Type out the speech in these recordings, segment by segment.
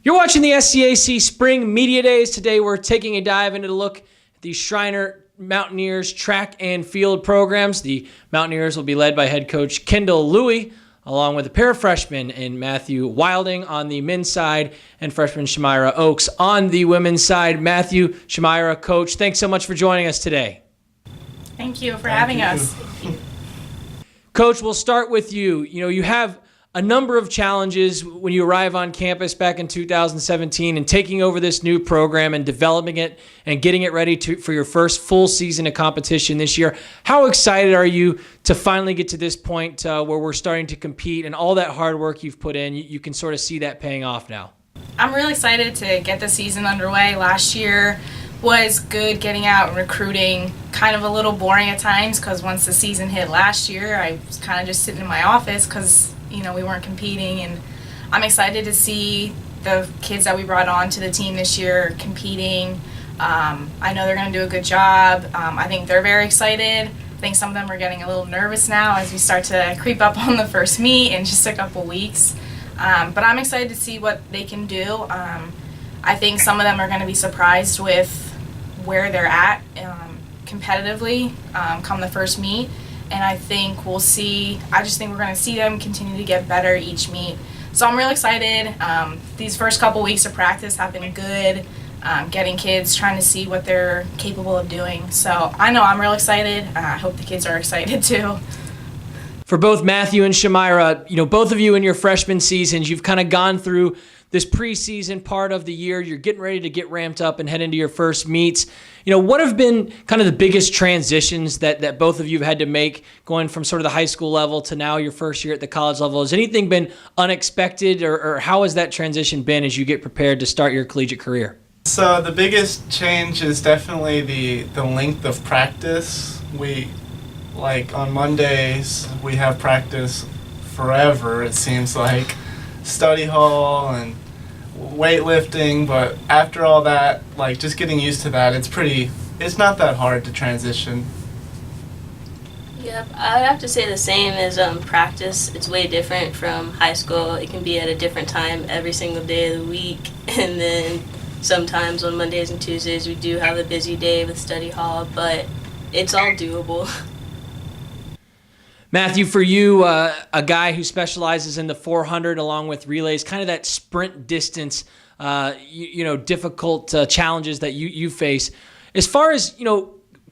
You're watching the SCAC Spring Media Days. Today we're taking a dive into the look at the Schreiner Mountaineers track and field programs. The Mountaineers will be led by head coach Kendall, along with a pair of freshmen in Matthew Wilding on the men's side and freshman Shamyra Oakes on the women's side. Matthew, Shamyra, coach, thanks so much for joining us today. Thank you for having us. Coach, we'll start with you. You have a number of challenges when you arrive on campus back in 2017 and taking over this new program and developing it and getting it ready for your first full season of competition this year. How excited are you to finally get to this point where we're starting to compete and all that hard work you've put in, you can sort of see that paying off now? I'm really excited to get the season underway. Last year was good getting out and recruiting, kind of a little boring at times because once the season hit last year, I was kind of just sitting in my office because we weren't competing, and I'm excited to see the kids that we brought on to the team this year competing. I know they're going to do a good job. I think they're very excited. I think some of them are getting a little nervous now as we start to creep up on the first meet in just a couple weeks. But I'm excited to see what they can do. I think some of them are going to be surprised with where they're at competitively come the first meet. And I think we'll see, I just think we're going to see them continue to get better each meet. So I'm really excited. These first couple weeks of practice have been good, getting kids, trying to see what they're capable of doing. So I know I'm real excited. I hope the kids are excited too. For both Matthew and Shamyra, both of you in your freshman seasons, you've kind of gone through this preseason part of the year. You're getting ready to get ramped up and head into your first meets. What have been kind of the biggest transitions that both of you have had to make going from sort of the high school level to now your first year at the college level? Has anything been unexpected, or how has that transition been as you get prepared to start your collegiate career? So the biggest change is definitely the length of practice. On Mondays, we have practice forever, it seems like. Study hall and weightlifting, but after all that, just getting used to that, it's not that hard to transition. Yep, I would have to say the same as practice. It's way different from high school. It can be at a different time every single day of the week, and then sometimes on Mondays and Tuesdays we do have a busy day with study hall, but it's all doable. Matthew, for you, a guy who specializes in the 400 along with relays, kind of that sprint distance, difficult challenges that you face. As far as,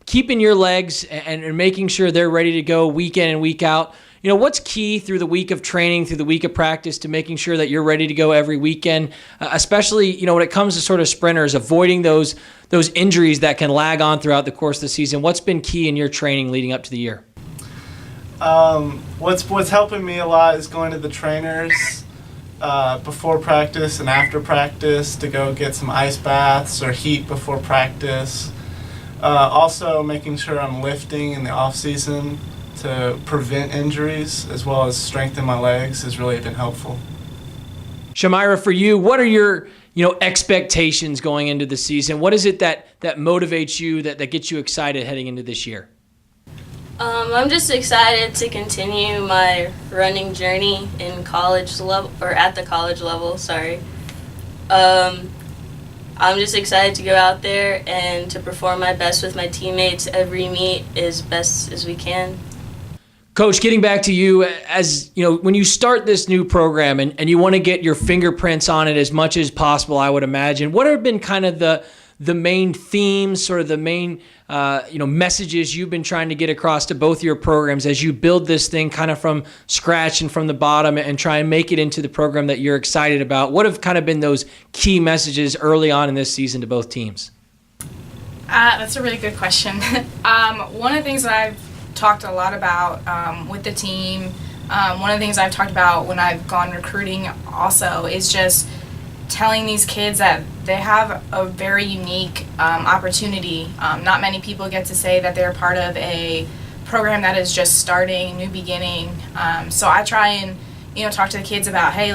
keeping your legs and making sure they're ready to go week in and week out, what's key through the week of training, through the week of practice to making sure that you're ready to go every weekend, especially, when it comes to sort of sprinters, avoiding those injuries that can lag on throughout the course of the season? What's been key in your training leading up to the year? What's helping me a lot is going to the trainers before practice and after practice to go get some ice baths or heat before practice. Also making sure I'm lifting in the off season to prevent injuries as well as strengthen my legs has really been helpful. Shamyra, for you, what are your expectations going into the season? What is it that motivates you, that gets you excited heading into this year? I'm just excited to continue my running journey in college level, or at the college level, sorry. I'm just excited to go out there and to perform my best with my teammates every meet as best as we can. Coach, getting back to you, as when you start this new program and you want to get your fingerprints on it as much as possible, I would imagine, what have been kind of the main themes, sort of the main messages you've been trying to get across to both your programs as you build this thing kind of from scratch and from the bottom and try and make it into the program that you're excited about? What have kind of been those key messages early on in this season to both teams? That's a really good question. One of the things that I've talked a lot about with the team, one of the things I've talked about when I've gone recruiting also is just telling these kids that they have a very unique opportunity. Not many people get to say that they're part of a program that is just starting, new beginning. So I try and talk to the kids about, hey,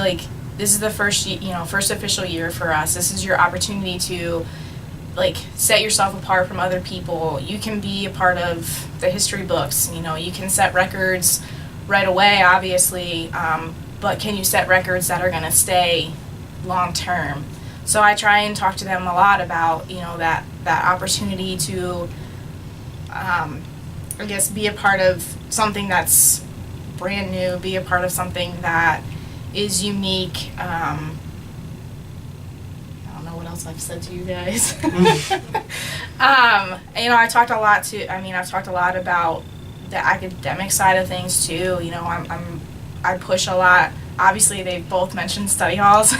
this is the first official year for us. This is your opportunity to set yourself apart from other people. You can be a part of the history books. You can set records right away, obviously, but can you set records that are going to stay long term. So I try and talk to them a lot about, that opportunity to, I guess, be a part of something that's brand new, be a part of something that is unique. I don't know what else I've said to you guys. I've talked a lot about the academic side of things too. I push a lot. Obviously, they've both mentioned study halls.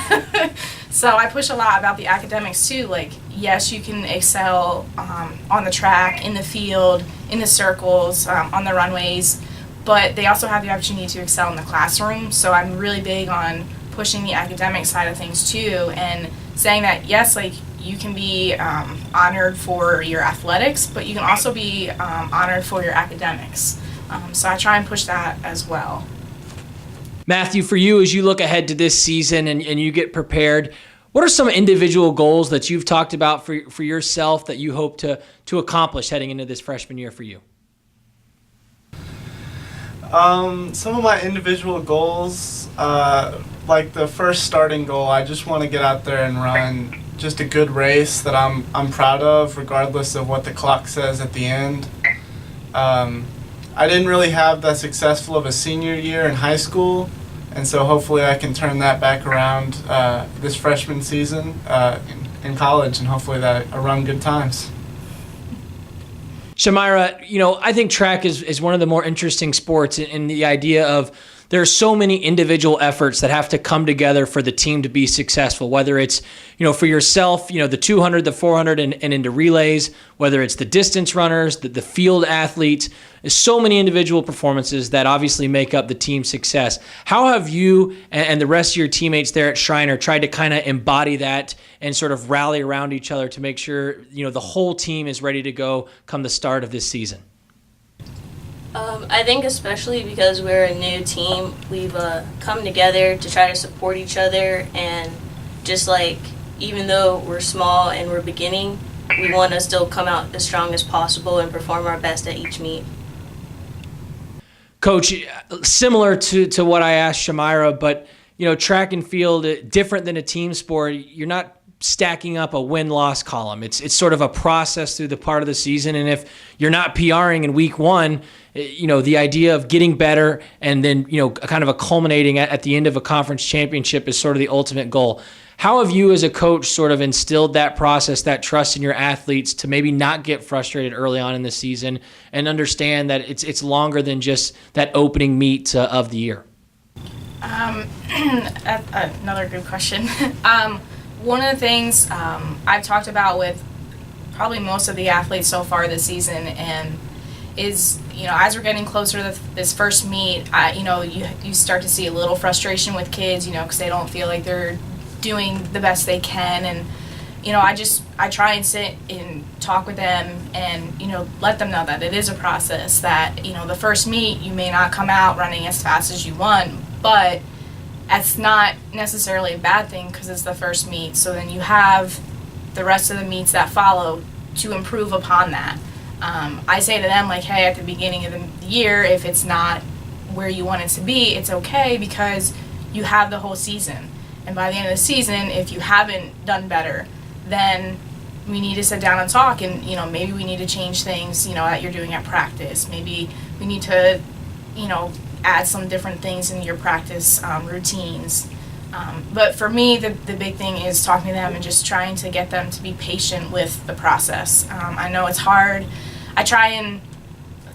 So I push a lot about the academics too. Like, yes, you can excel on the track, in the field, in the circles, on the runways, but they also have the opportunity to excel in the classroom. So I'm really big on pushing the academic side of things too, and saying that, yes, like, you can be honored for your athletics, but you can also be honored for your academics. So I try and push that as well. Matthew, for you, as you look ahead to this season and you get prepared, what are some individual goals that you've talked about for yourself that you hope to accomplish heading into this freshman year for you? Some of my individual goals, like the first starting goal, I just want to get out there and run just a good race that I'm proud of, regardless of what the clock says at the end. I didn't really have that successful of a senior year in high school, and so hopefully I can turn that back around this freshman season in college, and hopefully that I run good times. Shamyra, I think track is one of the more interesting sports in the idea of there are so many individual efforts that have to come together for the team to be successful, whether it's, for yourself, the 200, the 400, and into relays, whether it's the distance runners, the field athletes. There's so many individual performances that obviously make up the team's success. How have you and the rest of your teammates there at Schreiner tried to kind of embody that and sort of rally around each other to make sure, the whole team is ready to go come the start of this season? I think especially because we're a new team, we've come together to try to support each other, and just like, even though we're small and we're beginning, we want to still come out as strong as possible and perform our best at each meet. Coach, similar to what I asked Shamyra, but track and field, different than a team sport. You're not stacking up a win-loss column. It's sort of a process through the part of the season, and if you're not PRing in week one, the idea of getting better and then kind of a culminating at the end of a conference championship is sort of the ultimate goal. How have you as a coach sort of instilled that process, that trust in your athletes to maybe not get frustrated early on in the season and understand that it's longer than just that opening meet of the year? Another good question. One of the things I've talked about with probably most of the athletes so far this season, and is, as we're getting closer to this first meet, you start to see a little frustration with kids, because they don't feel like they're doing the best they can, and I try and sit and talk with them and let them know that it is a process, that the first meet you may not come out running as fast as you want, but that's not necessarily a bad thing because it's the first meet. So then you have the rest of the meets that follow to improve upon that. I say to them, like, hey, at the beginning of the year, if it's not where you want it to be, it's okay because you have the whole season. And by the end of the season, if you haven't done better, then we need to sit down and talk, and maybe we need to change things that you're doing at practice. Maybe we need to add some different things in your practice routines. But for me, the big thing is talking to them and just trying to get them to be patient with the process. I know it's hard. I try and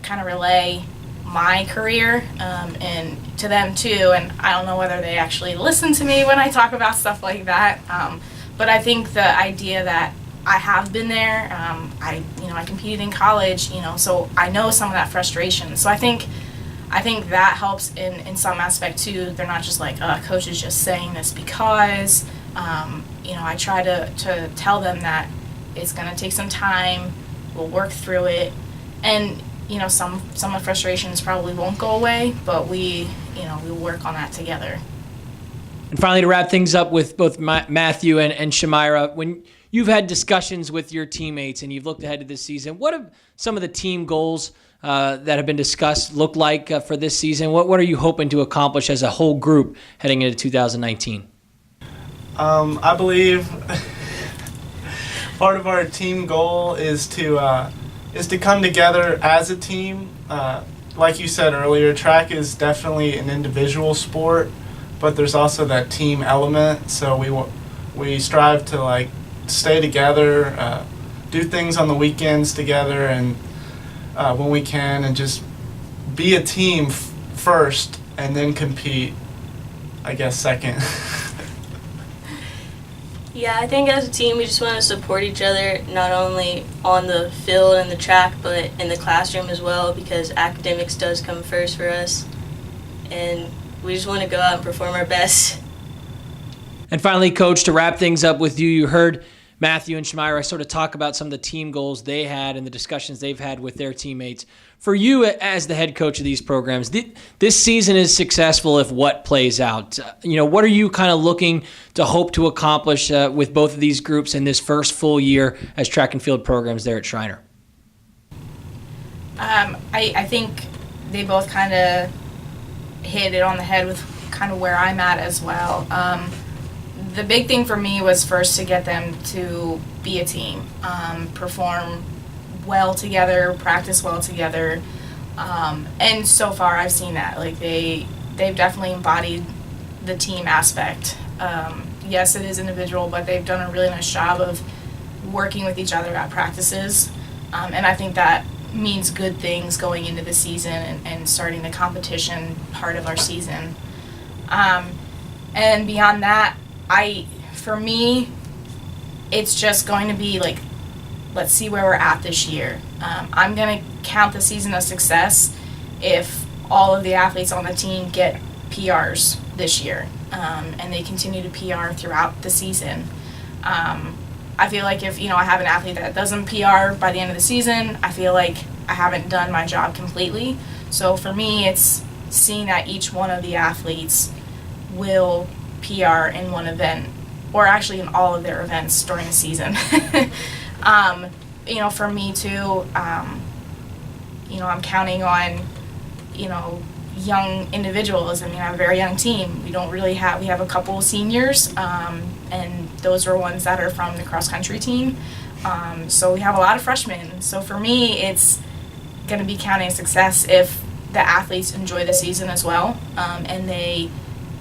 kind of relay my career and to them too, and I don't know whether they actually listen to me when I talk about stuff like that. But I think the idea that I have been there, I competed in college, so I know some of that frustration. So I think that helps in some aspect too. They're not just like, coach is just saying this because, I try to tell them that it's going to take some time, we'll work through it, and, some of the frustrations probably won't go away, but we'll work on that together. And finally, to wrap things up with both Matthew and Shamyra, when you've had discussions with your teammates and you've looked ahead to this season, what have some of the team goals that have been discussed look like for this season? What are you hoping to accomplish as a whole group heading into 2019? I believe part of our team goal is to come together as a team. Like you said earlier, track is definitely an individual sport, but there's also that team element. So we strive to like stay together, do things on the weekends together, and when we can, and just be a team first, and then compete, I guess, second. Yeah, I think as a team we just want to support each other, not only on the field and the track, but in the classroom as well, because academics does come first for us. And we just want to go out and perform our best. And finally, Coach, to wrap things up with you, you heard Matthew and Shamyra sort of talk about some of the team goals they had and the discussions they've had with their teammates. For you as the head coach of these programs, this season is successful if what plays out. What are you kind of looking to hope to accomplish with both of these groups in this first full year as track and field programs there at Schreiner? I think they both kind of hit it on the head with kind of where I'm at as well. The big thing for me was first to get them to be a team, perform well together, practice well together, and so far I've seen that. Like they've definitely embodied the team aspect. Yes, it is individual, but they've done a really nice job of working with each other at practices, and I think that means good things going into the season and starting the competition part of our season. And beyond that, for me, it's just going to be like, let's see where we're at this year. I'm going to count the season a success if all of the athletes on the team get PRs this year, and they continue to PR throughout the season. I feel like if I have an athlete that doesn't PR by the end of the season, I feel like I haven't done my job completely. So for me, it's seeing that each one of the athletes will PR in one event, or actually in all of their events during the season. For me too, I'm counting on, young individuals. I mean, I have a very young team. We have a couple of seniors, and those are ones that are from the cross country team. So we have a lot of freshmen. So for me, it's going to be counting a success if the athletes enjoy the season as well, and they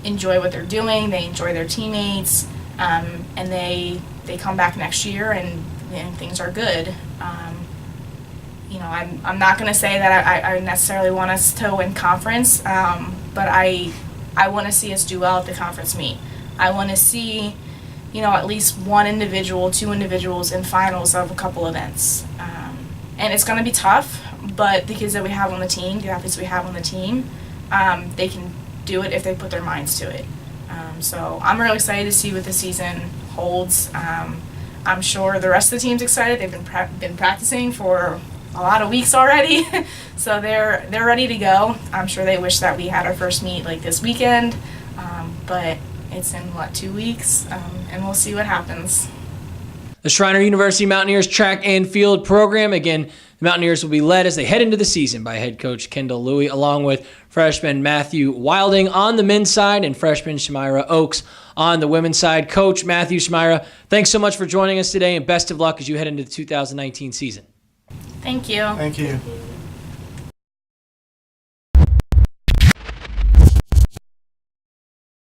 enjoy what they're doing, they enjoy their teammates, and they come back next year and things are good. I'm not going to say that I necessarily want us to win conference, but I want to see us do well at the conference meet. I want to see, at least one individual, two individuals in finals of a couple events. And it's going to be tough, but the kids that we have on the team, the athletes we have on the team, they can do it if they put their minds to it. So I'm really excited to see what the season holds. I'm sure the rest of the team's excited. They've been practicing for a lot of weeks already, so they're ready to go. I'm sure they wish that we had our first meet like this weekend, but it's in 2 weeks, and we'll see what happens. The Schreiner University Mountaineers track and field program. Again, the Mountaineers will be led as they head into the season by head coach Kendall Louie, along with freshman Matthew Wilding on the men's side and freshman Shamyra Oakes on the women's side. Coach Matthew, Shamyra, thanks so much for joining us today, and best of luck as you head into the 2019 season. Thank you. Thank you.